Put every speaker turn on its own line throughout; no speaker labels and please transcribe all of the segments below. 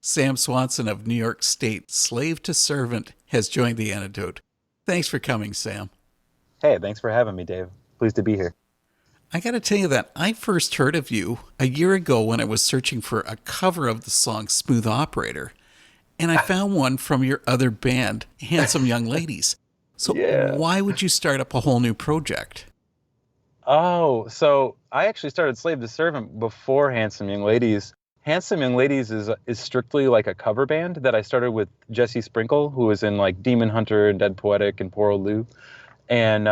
Sam Swanson of New York State, slave to servant, has joined the Antidote. Thanks for coming, Sam.
Hey, thanks for having me, Dave. Pleased to be here.
I got to tell you that I first heard of you a year ago when I was searching for a cover of the song Smooth Operator, and I found one from your other band, Handsome Young Ladies. So
Yeah.
why would you start up a whole new project?
Oh, so I actually started Slave to Servant before Handsome Young Ladies. Handsome Young Ladies is strictly like a cover band that I started with Jesse Sprinkle, who was in like Demon Hunter and Dead Poetic and Poor Old Lou. And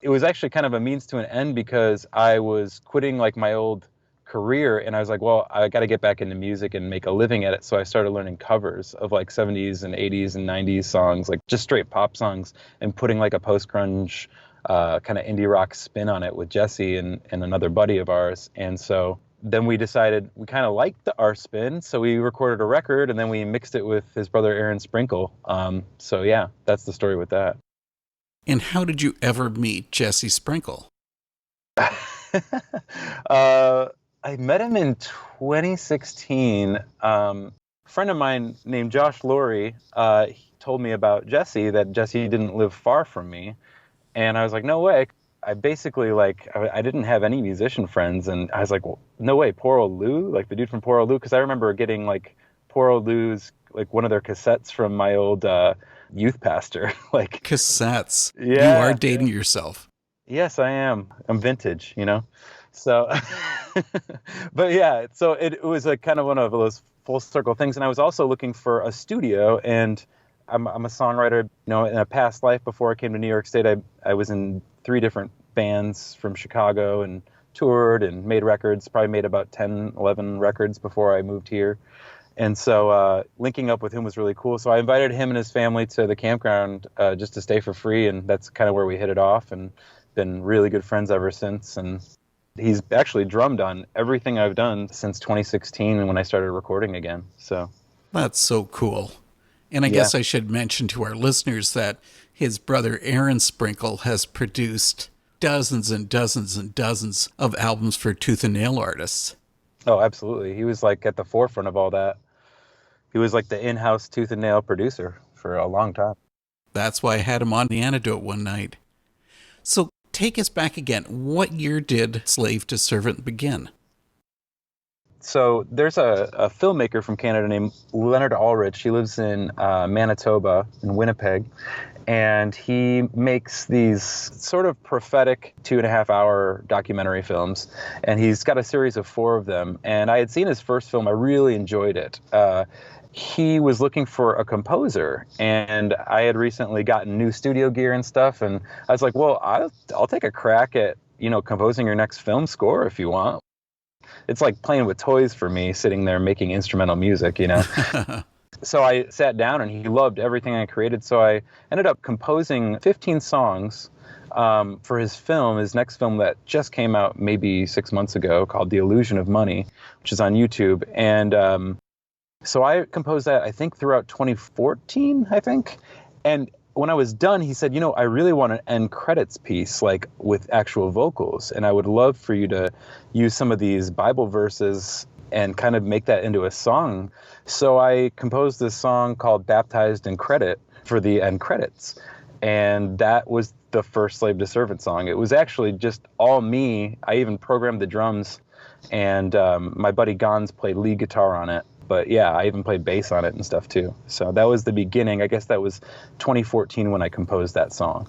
it was actually kind of a means to an end because I was quitting like my old career and I was like, well, I got to get back into music and make a living at it. So I started learning covers of like 70s and 80s and 90s songs, like just straight pop songs, and putting like a post-grunge kind of indie rock spin on it with Jesse and another buddy of ours. And so then we decided we kind of liked our spin, so we recorded a record and then we mixed it with his brother Aaron Sprinkle. So yeah, that's the story with that.
And how did you ever meet Jesse Sprinkle?
I met him in 2016. A friend of mine named Josh Laurie, he told me about Jesse, that Jesse didn't live far from me. And I was like, no way. I basically, like, I didn't have any musician friends. And I was like, well, no way, Poor Old Lou? Like, the dude from Poor Old Lou? Because I remember getting, like, Poor Old Lou's, like, one of their cassettes from my old youth pastor. Like,
Cassettes. You are
yeah.
dating yourself.
Yes, I am. I'm vintage, you know? So, but yeah, so it was a kind of one of those full circle things. And I was also looking for a studio, and I'm a songwriter, you know, in a past life before I came to New York State. I was in 3 different bands from Chicago and toured and made records, probably made about 10, 11 records before I moved here. And so linking up with him was really cool. So I invited him and his family to the campground just to stay for free. And that's kind of where we hit it off and been really good friends ever since. And he's actually drummed on everything I've done since 2016 when I started recording again. So
That's so cool. And I
yeah.
guess I should mention to our listeners that his brother Aaron Sprinkle has produced dozens and dozens and dozens of albums for tooth and nail artists.
Oh, absolutely. He was like at the forefront of all that. He was like the in-house tooth and nail producer for a long time.
That's why I had him on the Antidote one night. So take us back again. What year did Slave to Servant begin?
So there's a filmmaker from Canada named Leonard Ulrich. He lives in Manitoba, in Winnipeg, and he makes these sort of prophetic 2.5-hour documentary films. And he's got a series of 4 of them. And I had seen his first film. I really enjoyed it. He was looking for a composer, and I had recently gotten new studio gear and stuff. And I was like, well, I'll take a crack at, you know, composing your next film score if you want. It's like playing with toys for me, sitting there making instrumental music, you know. So I sat down and he loved everything I created. So I ended up composing 15 songs for his film, his next film that just came out maybe 6 months ago, called The Illusion of Money, which is on YouTube. And so I composed that, I think, throughout 2014, I think. And when I was done, he said, you know, I really want an end credits piece, like with actual vocals. And I would love for you to use some of these Bible verses and kind of make that into a song. So I composed this song called Baptized in Credit for the end credits. And that was the first Slave to Servant song. It was actually just all me. I even programmed the drums, and my buddy Gons played lead guitar on it. But yeah, I even played bass on it and stuff too. So that was the beginning. I guess that was 2014 when I composed that song.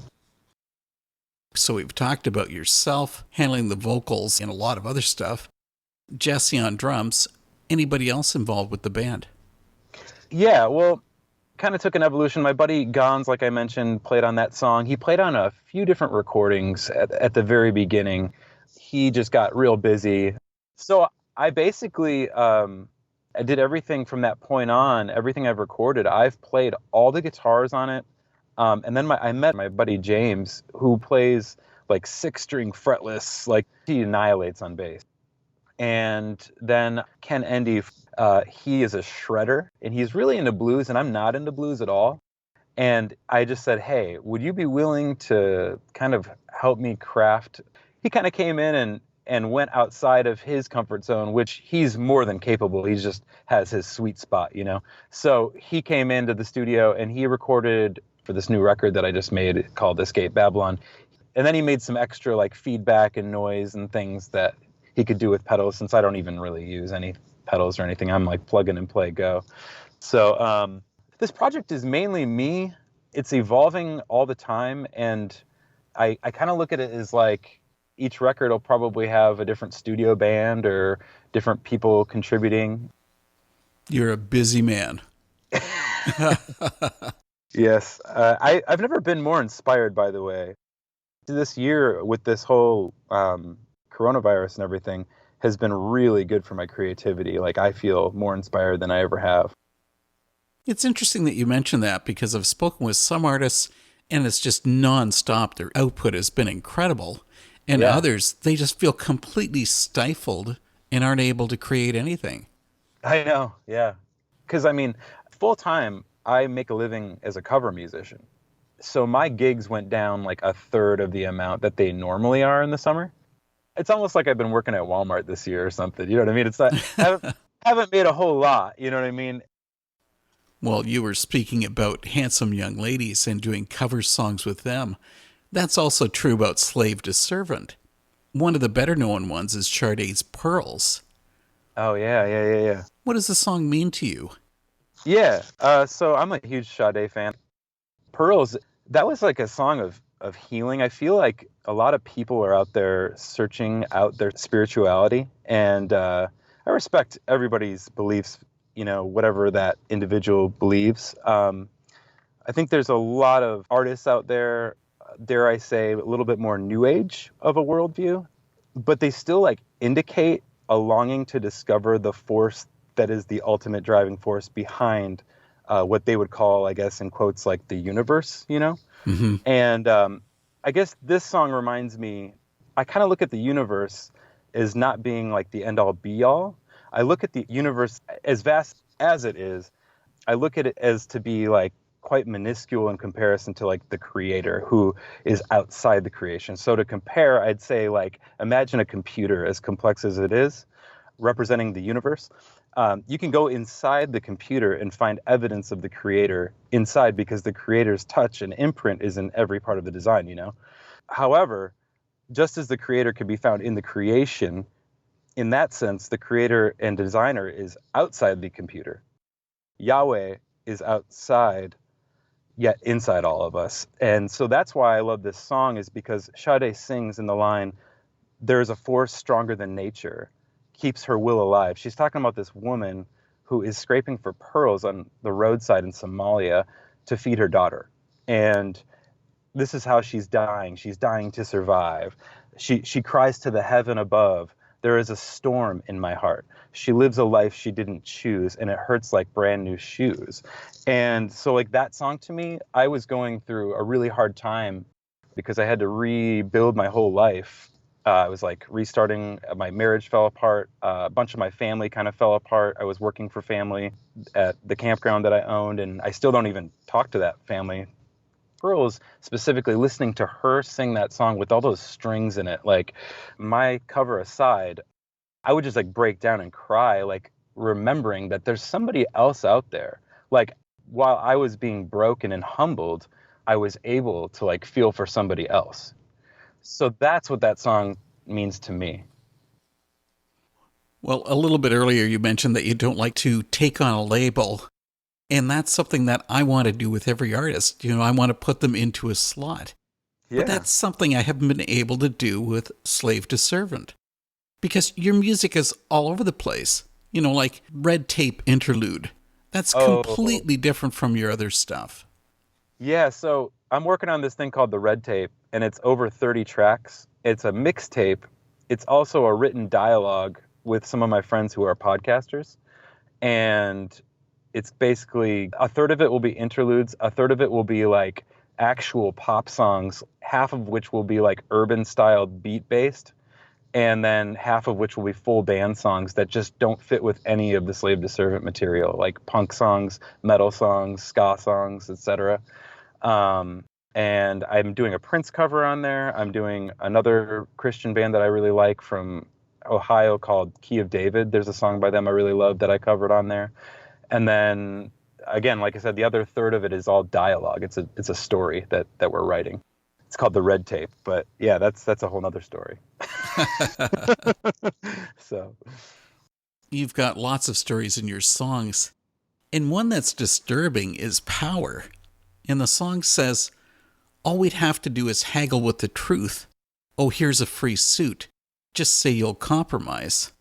So we've talked about yourself handling the vocals and a lot of other stuff. Jesse on drums. Anybody else involved with the band?
Yeah, well, kind of took an evolution. My buddy Gons, like I mentioned, played on that song. He played on a few different recordings at the very beginning. He just got real busy. So I basically... I did everything from that point on, everything I've recorded. I've played all the guitars on it. And then I met my buddy James, who plays like 6-string fretless, like he annihilates on bass. And then Ken Endy, he is a shredder, and he's really into blues, and I'm not into blues at all. And I just said, hey, would you be willing to kind of help me craft? He kind of came in and and went outside of his comfort zone, which he's more than capable. He just has his sweet spot, you know? So he came into the studio and he recorded for this new record that I just made called Escape Babylon. And then he made some extra like feedback and noise and things that he could do with pedals, since I don't even really use any pedals or anything. I'm like plug in and play, go. So this project is mainly me. It's evolving all the time. And I kind of look at it as like each record will probably have a different studio band or different people contributing.
You're a busy man.
Yes. I've never been more inspired, by the way. This year with this whole coronavirus and everything has been really good for my creativity. Like, I feel more inspired than I ever have.
It's interesting that you mentioned that, because I've spoken with some artists and it's just nonstop. Their output has been incredible. And others, they just feel completely stifled and aren't able to create anything.
I know, yeah. Because, I mean, full time, I make a living as a cover musician. So my gigs went down like a third of the amount that they normally are in the summer. It's almost like I've been working at Walmart this year or something. You know what I mean? It's like, I haven't made a whole lot. You know what I mean?
Well, you were speaking about handsome young ladies and doing cover songs with them. That's also true about Slave to Servant. One of the better known ones is Chardies' Pearls.
Oh, yeah.
What does the song mean to you?
Yeah, so I'm a huge Sade fan. Pearls, that was like a song of healing. I feel like a lot of people are out there searching out their spirituality, and I respect everybody's beliefs, you know, whatever that individual believes. I think there's a lot of artists out there, dare I say, a little bit more new age of a worldview, but they still like indicate a longing to discover the force that is the ultimate driving force behind what they would call, I guess, in quotes, like the universe, you know?
Mm-hmm.
And I guess this song reminds me, I kind of look at the universe as not being like the end all be all. I look at the universe as vast as it is. I look at it as to be like quite minuscule in comparison to like the creator who is outside the creation. So to compare, I'd say like, imagine a computer as complex as it is, representing the universe. You can go inside the computer and find evidence of the creator inside, because the creator's touch and imprint is in every part of the design, you know? However, just as the creator can be found in the creation, in that sense, the creator and designer is outside the computer. Yahweh is outside, yet inside all of us. And so that's why I love this song, is because Sade sings in the line, "There is a force stronger than nature, keeps her will alive." She's talking about this woman who is scraping for pearls on the roadside in Somalia to feed her daughter. And this is how she's dying. She's dying to survive. She cries to the heaven above, "There is a storm in my heart. She lives a life she didn't choose, and it hurts like brand new shoes." And so like that song to me, I was going through a really hard time because I had to rebuild my whole life. I was like restarting, my marriage fell apart. A bunch of my family kind of fell apart. I was working for family at the campground that I owned, and I still don't even talk to that family. Pearls, specifically listening to her sing that song with all those strings in it, like, my cover aside, I would just like break down and cry, like remembering that there's somebody else out there. Like, while I was being broken and humbled, I was able to like feel for somebody else. So that's what that song means to me.
Well, a little bit earlier you mentioned that you don't like to take on a label. And that's something that I want to do with every artist. You know, I want to put them into a slot.
Yeah.
But that's something I haven't been able to do with Slave to Servant. Because your music is all over the place. You know, like Red Tape Interlude. That's completely different from your other stuff.
Yeah, so I'm working on this thing called the Red Tape, and it's over 30 tracks. It's a mixtape. It's also a written dialogue with some of my friends who are podcasters. And it's basically a third of it will be interludes, a third of it will be like actual pop songs, half of which will be like urban styled beat based, and then half of which will be full band songs that just don't fit with any of the Slave to Servant material, like punk songs, metal songs, ska songs, etc. And I'm doing a Prince cover on there. I'm doing another Christian band that I really like from Ohio called Key of David. There's a song by them I really love that I covered on there. And then again, like I said, the other third of it is all dialogue. It's a story that we're writing. It's called The Red Tape, but yeah, that's a whole nother story. So
You've got lots of stories in your songs. And one that's disturbing is power. And the song says, all we'd have to do is haggle with the truth. Oh, here's a free suit. Just say you'll compromise.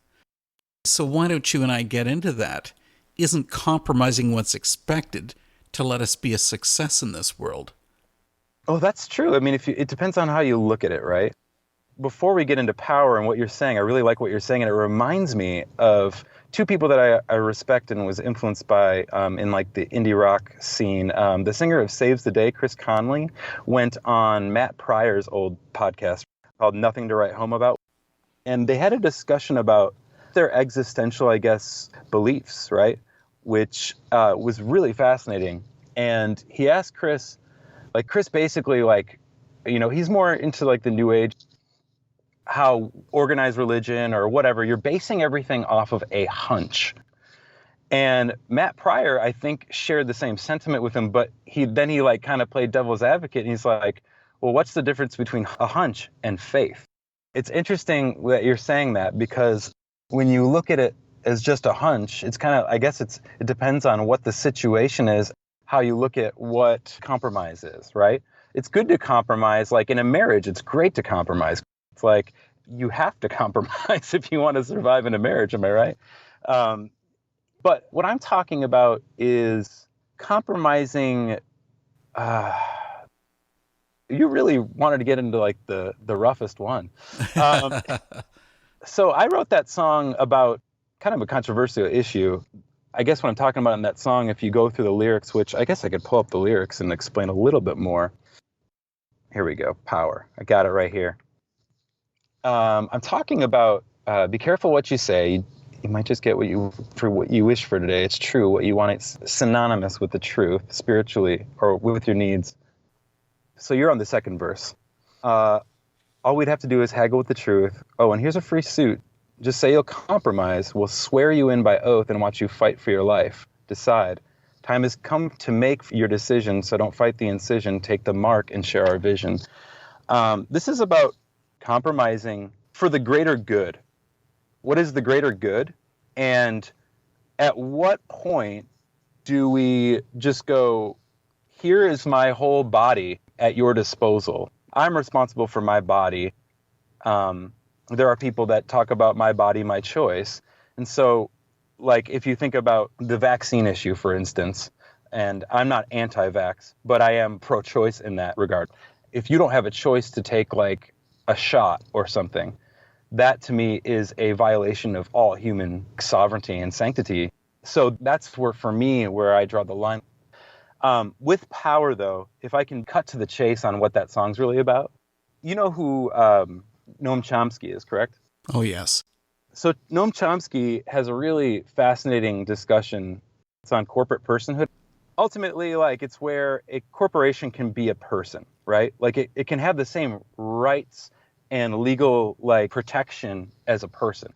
So why don't you and I get into that? Isn't compromising what's expected to let us be a success in this world?
Oh, that's true. I mean, it depends on how you look at it, right? Before we get into power and what you're saying, I really like what you're saying, and it reminds me of two people that I respect and was influenced by in like the indie rock scene. The singer of Saves the Day, Chris Conley, went on Matt Pryor's old podcast called Nothing to Write Home About, and they had a discussion about their existential, I guess, beliefs, right? Which was really fascinating. And he asked Chris, like Chris basically like, you know, he's more into like the New Age, how organized religion or whatever, you're basing everything off of a hunch. And Matt Pryor, I think, shared the same sentiment with him, but he like kind of played devil's advocate, and he's like, well, what's the difference between a hunch and faith? It's interesting that you're saying that, because when you look at it as just a hunch, it's kind of, I guess it depends on what the situation is, how you look at what compromise is, right? It's good to compromise. Like in a marriage, it's great to compromise. It's like you have to compromise if you want to survive in a marriage. Am I right? But what I'm talking about is compromising. You really wanted to get into like the roughest one. So I wrote that song about kind of a controversial issue. I guess what I'm talking about in that song, if you go through the lyrics, which I guess I could pull up the lyrics and explain a little bit more. Here we go. Power. I got it right here. I'm talking about be careful what you say. You might just get what you wish for today. It's true. What you want, it's synonymous with the truth, spiritually, or with your needs. So you're on the second verse. All we'd have to do is haggle with the truth. Oh, and here's a free suit. Just say you'll compromise. We'll swear you in by oath and watch you fight for your life. Decide. Time has come to make your decision, so don't fight the incision. Take the mark and share our vision. This is about compromising for the greater good. What is the greater good? And at what point do we just go, here is my whole body at your disposal. I'm responsible for my body. There are people that talk about my body, my choice. And so, like, if you think about the vaccine issue, for instance, and I'm not anti-vax, but I am pro-choice in that regard. If you don't have a choice to take, like, a shot or something, that to me is a violation of all human sovereignty and sanctity. So that's where, for me, where I draw the line. With power, though, if I can cut to the chase on what that song's really about, you know who Noam Chomsky is, correct?
Oh, yes.
So Noam Chomsky has a really fascinating discussion. It's on corporate personhood. Ultimately, like, it's where a corporation can be a person, right? Like, it can have the same rights and legal, like, protection as a person.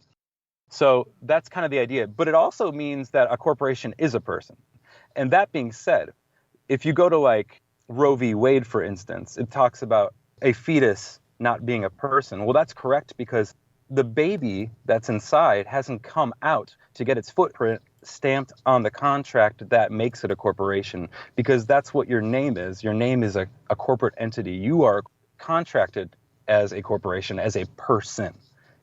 So that's kind of the idea. But it also means that a corporation is a person. And that being said, if you go to, like, Roe v. Wade, for instance, it talks about a fetus not being a person. Well, that's correct, because the baby that's inside hasn't come out to get its footprint stamped on the contract that makes it a corporation, because that's what your name is. Your name is a corporate entity. You are contracted as a corporation, as a person.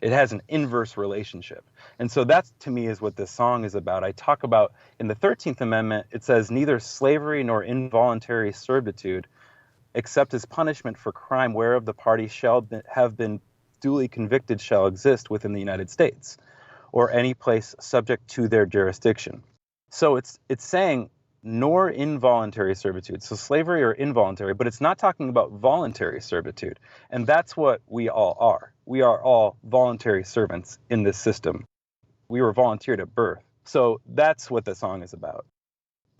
It has an inverse relationship. And so that, to me, is what this song is about. I talk about, in the 13th Amendment, it says, neither slavery nor involuntary servitude, except as punishment for crime whereof the party shall have been duly convicted, shall exist within the United States, or any place subject to their jurisdiction. So it's saying nor involuntary servitude. So slavery or involuntary, but it's not talking about voluntary servitude. And that's what we all are. We are all voluntary servants in this system. We were volunteered at birth. So that's what the song is about.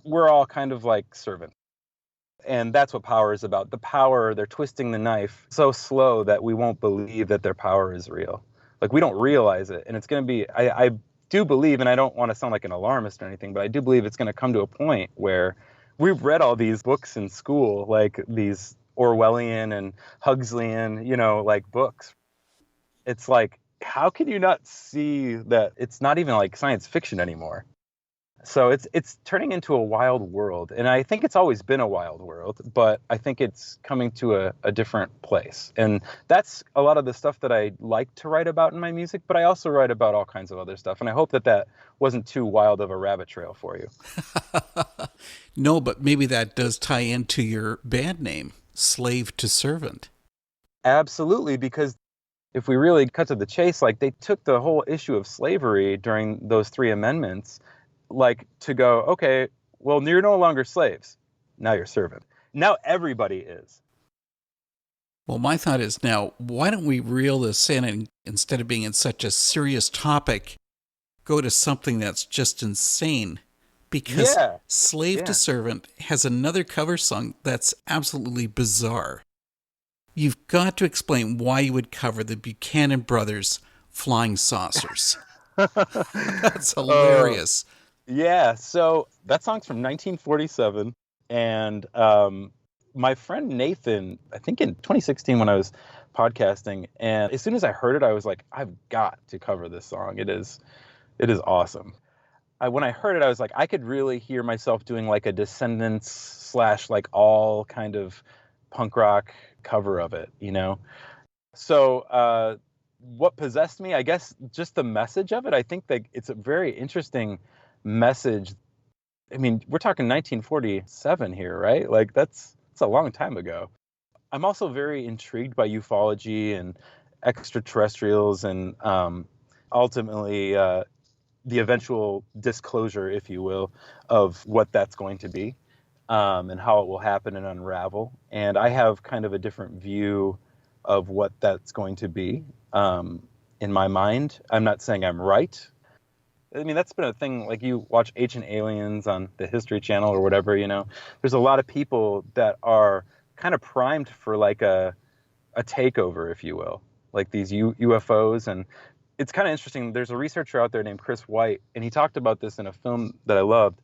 We're all kind of like servants. And that's what power is about. The power, they're twisting the knife so slow that we won't believe that their power is real. Like, we don't realize it. And it's going to be, I do believe, and I don't want to sound like an alarmist or anything, but I do believe it's going to come to a point where we've read all these books in school, like these Orwellian and Huxleyan, like books. It's like, how can you not see that it's not even like science fiction anymore? So it's turning into a wild world. And I think it's always been a wild world, but I think it's coming to a different place. And that's a lot of the stuff that I like to write about in my music, but I also write about all kinds of other stuff. And I hope that wasn't too wild of a rabbit trail for you.
No, but maybe that does tie into your band name, Slave to Servant.
Absolutely, because if we really cut to the chase, like, they took the whole issue of slavery during those 3 amendments, like, to go, okay, well, you're no longer slaves. Now you're servant. Now everybody is.
Well, my thought is now, why don't we reel this in and instead of being in such a serious topic, go to something that's just insane? Because Slave to Servant has another cover song that's absolutely bizarre. You've got to explain why you would cover the Buchanan Brothers' Flying Saucers. That's hilarious.
Yeah, so that song's from 1947, and my friend Nathan, I think in 2016 when I was podcasting, and as soon as I heard it, I was like, I've got to cover this song. It is awesome. When I heard it, I was like, I could really hear myself doing like a Descendants / like all kind of punk rock cover of it, So what possessed me, I guess, just the message of it. I think that it's a very interesting message. I mean, we're talking 1947 here, right? Like, that's a long time ago. I'm also very intrigued by ufology and extraterrestrials and ultimately the eventual disclosure, if you will, of what that's going to be and how it will happen and unravel. And I have kind of a different view of what that's going to be in my mind. I'm not saying I'm right. I mean, that's been a thing, like you watch Ancient Aliens on the History Channel or whatever, there's a lot of people that are kind of primed for like a takeover, if you will, like these UFOs. And it's kind of interesting. There's a researcher out there named Chris White, and he talked about this in a film that I loved.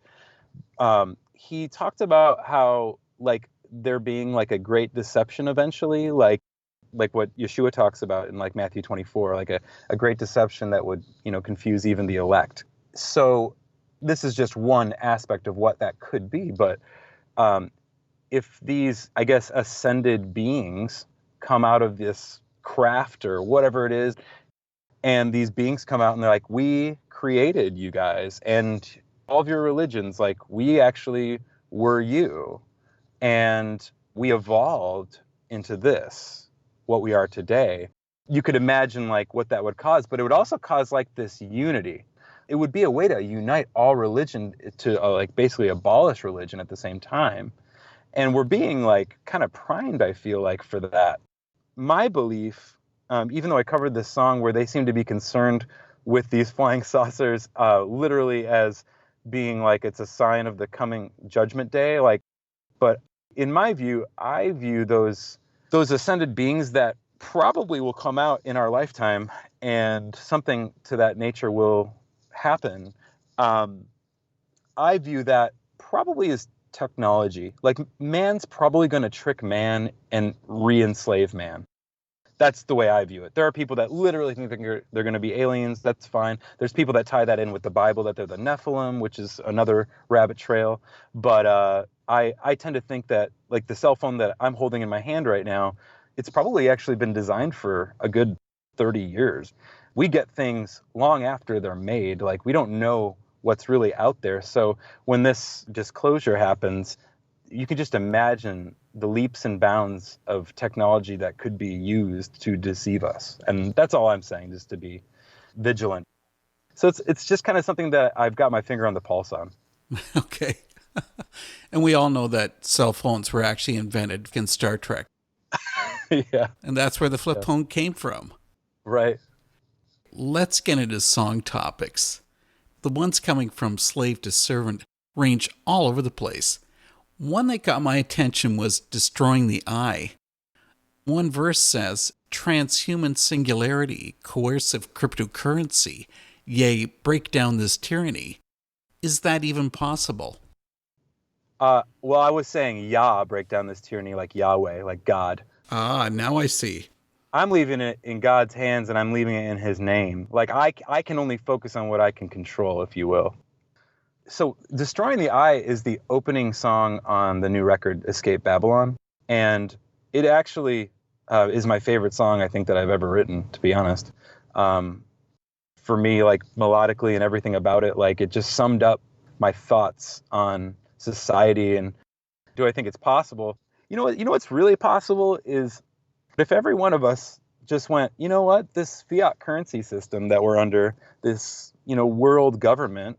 He talked about how like there being like a great deception eventually, like what Yeshua talks about in like Matthew 24, like a great deception that would, confuse even the elect. So this is just one aspect of what that could be. But if these, I guess, ascended beings come out of this craft or whatever it is, and these beings come out and they're like, we created you guys and all of your religions, like we actually were you. And we evolved into this, what we are today. You could imagine like what that would cause, but it would also cause like this unity. It would be a way to unite all religion to like basically abolish religion at the same time. And we're being like kind of primed, I feel like, for that. My belief, even though I covered this song where they seem to be concerned with these flying saucers literally as being like it's a sign of the coming judgment day, like, but in my view, I view those ascended beings that probably will come out in our lifetime and something to that nature will happen. I view that probably as technology. Like, man's probably going to trick man and re-enslave man. That's the way I view it. There are people that literally think they're going to be aliens. That's fine. There's people that tie that in with the Bible, that they're the Nephilim, which is another rabbit trail. But I tend to think that, like, the cell phone that I'm holding in my hand right now, it's probably actually been designed for a good 30 years. We get things long after they're made. Like, we don't know what's really out there. So when this disclosure happens, you can just imagine the leaps and bounds of technology that could be used to deceive us. And that's all I'm saying, just to be vigilant. So it's just kind of something that I've got my finger on the pulse on.
Okay. And we all know that cell phones were actually invented in Star Trek.
Yeah.
And that's where the flip phone came from.
Right.
Let's get into song topics. The ones coming from Slave to Servant range all over the place. One that got my attention was Destroying the Eye. One verse says, transhuman singularity, coercive cryptocurrency, yea, break down this tyranny. Is that even possible?
Well, I was saying Yah, break down this tyranny, like Yahweh, like God.
Ah, now I see.
I'm leaving it in God's hands and I'm leaving it in his name. Like I can only focus on what I can control, if you will. So Destroying the Eye is the opening song on the new record, Escape Babylon. And it actually is my favorite song I think that I've ever written, to be honest. For me, like melodically and everything about it, like it just summed up my thoughts on society and do I think it's possible? What's really possible is if every one of us just went, you know what, this fiat currency system that we're under, this, world government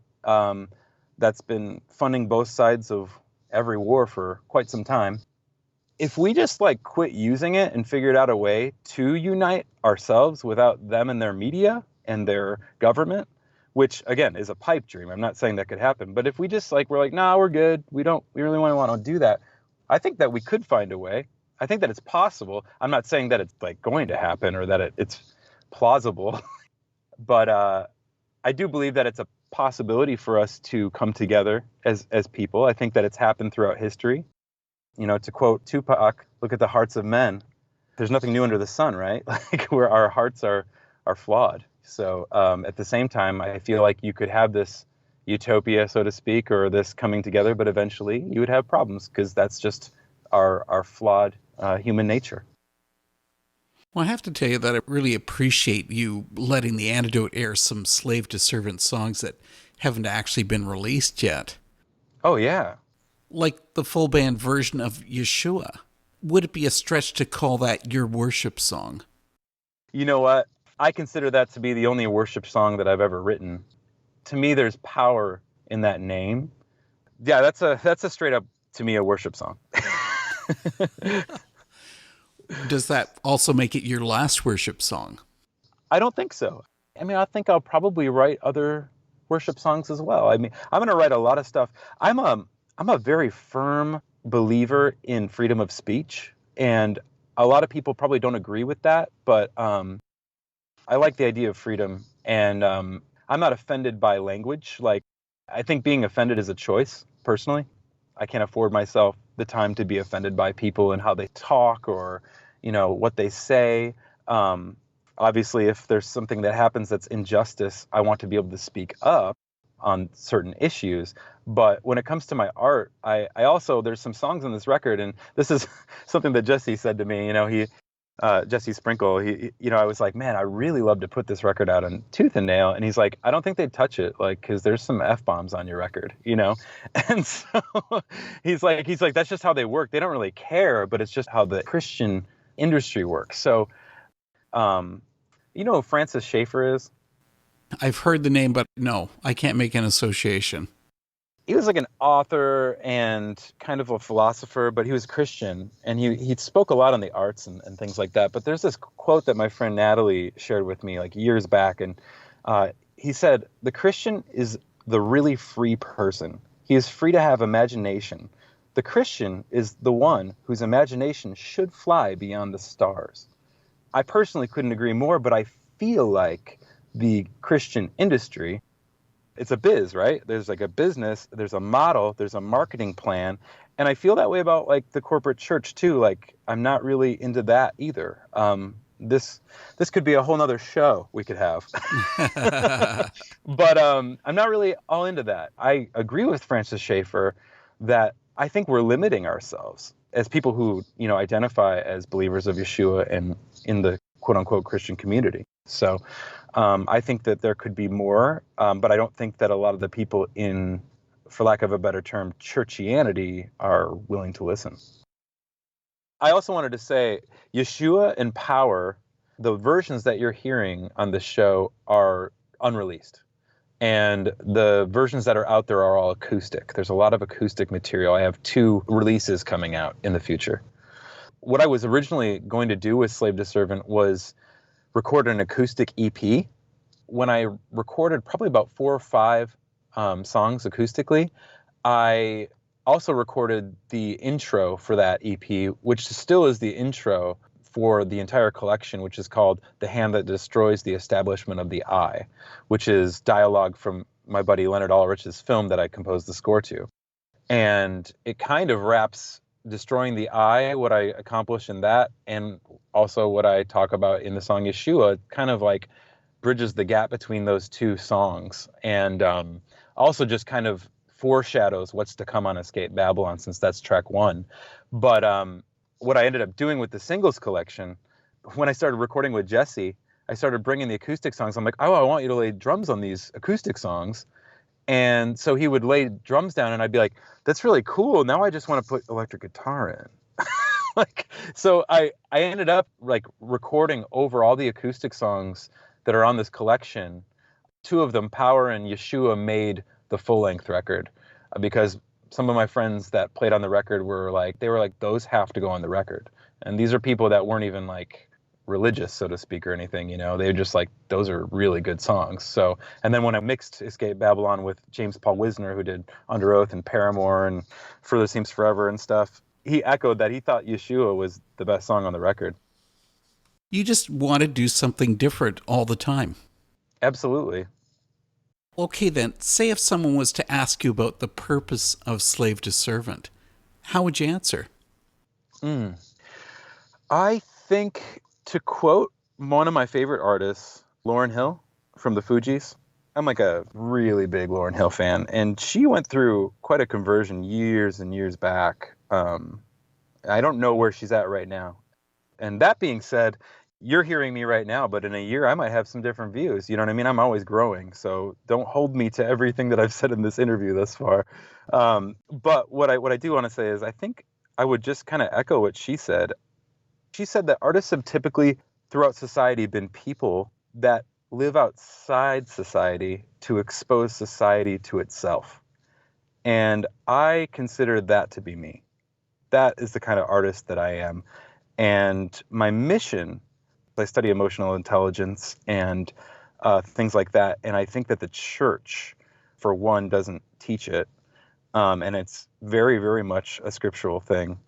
that's been funding both sides of every war for quite some time, if we just like quit using it and figured out a way to unite ourselves without them and their media and their government, which again is a pipe dream. I'm not saying that could happen, but if we just we're like, nah, we're good. We really want to do that. I think that we could find a way. I think that it's possible. I'm not saying that it's like going to happen or that it's plausible, but I do believe that it's a possibility for us to come together as people. I think that it's happened throughout history. To quote Tupac, look at the hearts of men. There's nothing new under the sun, right? Like where our hearts are flawed. So at the same time, I feel like you could have this utopia, so to speak, or this coming together, but eventually you would have problems because that's just our flawed human nature.
Well, I have to tell you that I really appreciate you letting the Antidote air some slave to servant songs that haven't actually been released yet.
Oh, yeah.
Like the full band version of Yeshua. Would it be a stretch to call that your worship song?
You know what? I consider that to be the only worship song that I've ever written. To me, there's power in that name. Yeah, that's a straight up, to me, a worship song.
Does that also make it your last worship song?
I don't think so. I mean, I think I'll probably write other worship songs as well. I mean, I'm going to write a lot of stuff. I'm a very firm believer in freedom of speech, and a lot of people probably don't agree with that, but I like the idea of freedom, and I'm not offended by language. Like, I think being offended is a choice, personally. I can't afford myself the time to be offended by people and how they talk or, what they say. Obviously, if there's something that happens that's injustice, I want to be able to speak up on certain issues. But when it comes to my art, I also, there's some songs on this record, and this is something that Jesse said to me. Jesse Sprinkle, I was like, man, I really love to put this record out on Tooth and Nail. And he's like, I don't think they'd touch it, like, because there's some F-bombs on your record, And so he's like, that's just how they work. They don't really care, but it's just how the Christian industry works. So, you know who Francis Schaeffer is?
I've heard the name, but no, I can't make an association.
He was like an author and kind of a philosopher, but he was a Christian, and he spoke a lot on the arts and things like that. But there's this quote that my friend Natalie shared with me like years back, and he said, the Christian is the really free person. He is free to have imagination. The Christian is the one whose imagination should fly beyond the stars. I personally couldn't agree more, but I feel like the Christian industry, it's a biz, right? There's like a business, there's a model, there's a marketing plan. And I feel that way about like the corporate church too. Like I'm not really into that either. This could be a whole nother show we could have. But I'm not really all into that. I agree with Francis Schaeffer that I think we're limiting ourselves as people who, identify as believers of Yeshua and in the quote unquote Christian community. So I think that there could be more, but I don't think that a lot of the people in, for lack of a better term, churchianity are willing to listen. I also wanted to say Yeshua and Power, the versions that you're hearing on this show are unreleased. And the versions that are out there are all acoustic. There's a lot of acoustic material. I have 2 releases coming out in the future. What I was originally going to do with Slave to Servant was record an acoustic EP. When I recorded probably about 4 or 5 songs acoustically, I also recorded the intro for that EP, which still is the intro for the entire collection, which is called The Hand That Destroys the Establishment of the Eye, which is dialogue from my buddy Leonard Ulrich's film that I composed the score to. And it kind of wraps Destroying the Eye, what I accomplish in that, and also what I talk about in the song Yeshua, kind of like bridges the gap between those two songs. And also just kind of foreshadows what's to come on Escape Babylon, since that's track one. But what I ended up doing with the singles collection, when I started recording with Jesse, I started bringing the acoustic songs. I'm like, oh, I want you to lay drums on these acoustic songs. And so he would lay drums down, and I'd be like, that's really cool. Now I just want to put electric guitar in. So I ended up like recording over all the acoustic songs that are on this collection. Two of them, Power and Yeshua, made the full-length record because some of my friends that played on the record were like, those have to go on the record. And these are people that weren't even like religious, so to speak, or anything, they were just like, those are really good songs. So, and then when I mixed Escape Babylon with James Paul Wisner, who did Under Oath and Paramore and Further Seems Forever and stuff, he echoed that he thought Yeshua was the best song on the record.
You just want to do something different all the time.
Absolutely.
Okay, then, say if someone was to ask you about the purpose of Slave to Servant, how would you answer?
I think, to quote one of my favorite artists, Lauryn Hill from the Fugees, I'm like a really big Lauryn Hill fan, and she went through quite a conversion years and years back. I don't know where she's at right now. And that being said, you're hearing me right now, but in a year I might have some different views. You know what I mean? I'm always growing, so don't hold me to everything that I've said in this interview thus far. But what I do want to say is I think I would just kind of echo what she said. She said that artists have typically throughout society been people that live outside society to expose society to itself. And I consider that to be me. That is the kind of artist that I am. And my mission, I study emotional intelligence and things like that. And I think that the church, for one, doesn't teach it. And it's very, very much a scriptural thing.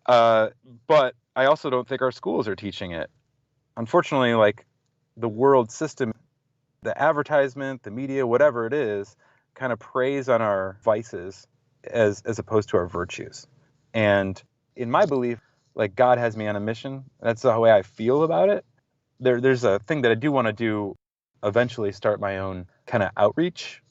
But I also don't think our schools are teaching it. Unfortunately, like the world system, the advertisement, the media, whatever it is, kind of preys on our vices as opposed to our virtues. And in my belief, like God has me on a mission. That's the way I feel about it. There's a thing that I do want to do, eventually start my own kind of outreach,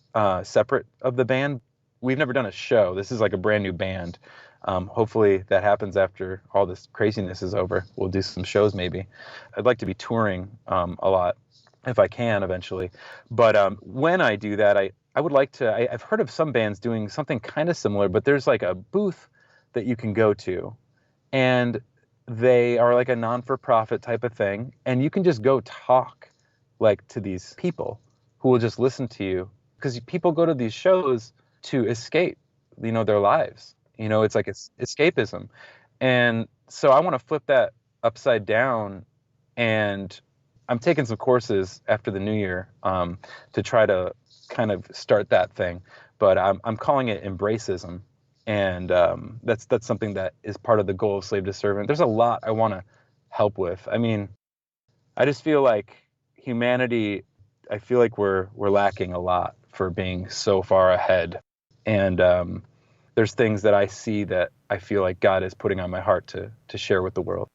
separate of the band. We've never done a show. This is like a brand new band. Hopefully that happens after all this craziness is over. We'll do some shows maybe. I'd like to be touring a lot if I can eventually. But when I do that, I would like to, I've heard of some bands doing something kind of similar, but there's like a booth that you can go to, and they are like a non-for-profit type of thing, and you can just go talk like to these people who will just listen to you, because people go to these shows to escape, their lives. It's like it's escapism. And so I want to flip that upside down, and I'm taking some courses after the new year to try to kind of start that thing. But I'm calling it embracism. And that's something that is part of the goal of Slave to Servant. There's a lot I want to help with. I mean, I just feel like humanity, I feel like we're lacking a lot for being so far ahead. And there's things that I see that I feel like God is putting on my heart to share with the world.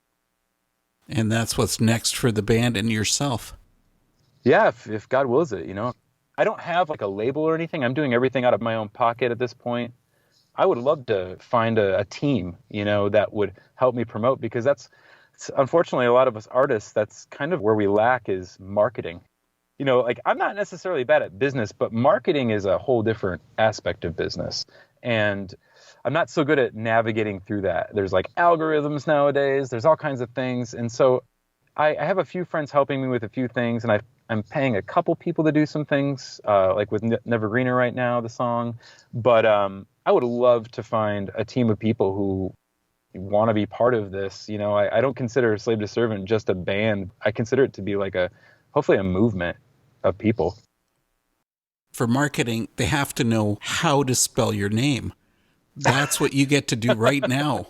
And that's what's next for the band and yourself.
Yeah, if God wills it, I don't have like a label or anything. I'm doing everything out of my own pocket at this point. I would love to find a team, that would help me promote, because that's unfortunately a lot of us artists, that's kind of where we lack is marketing. Like I'm not necessarily bad at business, but marketing is a whole different aspect of business. And I'm not so good at navigating through that. There's like algorithms nowadays, there's all kinds of things. And so I have a few friends helping me with a few things, and I'm paying a couple people to do some things, like with Never Greener right now, the song. But I would love to find a team of people who want to be part of this. I don't consider Slave to Servant just a band. I consider it to be like hopefully a movement of people.
For marketing, they have to know how to spell your name. That's what you get to do right now.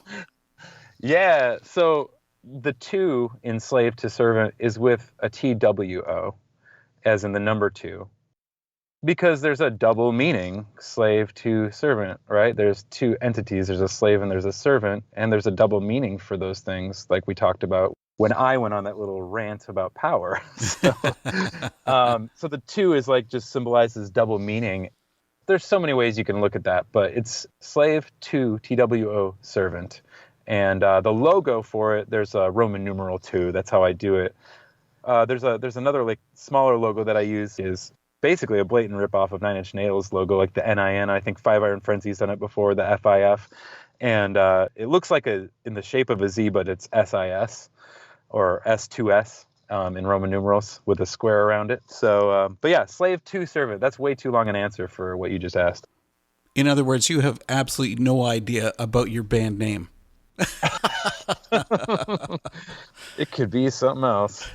Yeah. So the two in slave to servant is with a TWO, as in the number two, because there's a double meaning, slave to servant, right? There's two entities. There's a slave and there's a servant, and there's a double meaning for those things, like we talked about when I went on that little rant about power. So the two is like just symbolizes double meaning. There's so many ways you can look at that, but it's slave to TWO servant. And the logo for it, there's a Roman numeral 2. That's how I do it. There's another like smaller logo that I use is basically a blatant ripoff of Nine Inch Nails logo, like the NIN. I think Five Iron Frenzy's done it before, the FIF. And it looks like in the shape of a Z, but it's SIS or S2S in Roman numerals with a square around it. So, but yeah, slave to servant. That's way too long an answer for what you just asked.
In other words, you have absolutely no idea about your band name.
It could be something else.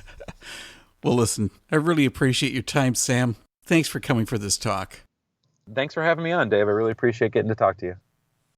Well, listen, I really appreciate your time, Sam. Thanks for coming for this talk.
Thanks for having me on, Dave. I really appreciate getting to talk to you.